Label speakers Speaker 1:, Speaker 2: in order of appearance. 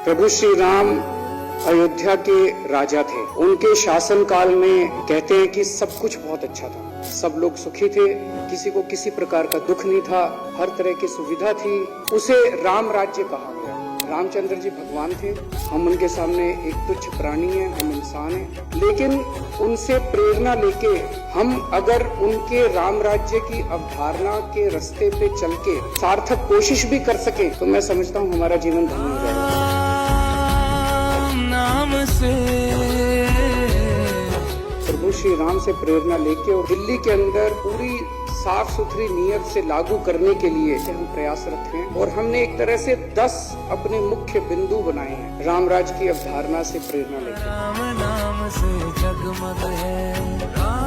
Speaker 1: प्रभु श्री राम अयोध्या के राजा थे। उनके शासन काल में कहते हैं कि सब कुछ बहुत अच्छा था, सब लोग सुखी थे, किसी को किसी प्रकार का दुख नहीं था, हर तरह की सुविधा थी। उसे राम राज्य कहा गया। रामचंद्र जी भगवान थे, हम उनके सामने एक तुच्छ प्राणी हैं, हम इंसान हैं, लेकिन उनसे प्रेरणा लेके हम अगर उनके राम राज्य की अवधारणा के रास्ते पे चल के सार्थक कोशिश भी कर सके तो मैं समझता हूँ हमारा जीवन धन्य हो जाएगा। प्रभु श्री राम से प्रेरणा लेके और दिल्ली के अंदर पूरी साफ सुथरी नीयत से लागू करने के लिए हम प्रयासरत हैं और हमने एक तरह से 10 अपने मुख्य बिंदु बनाए हैं रामराज की अवधारणा से प्रेरणा लेकर। राम नाम से जगमग है।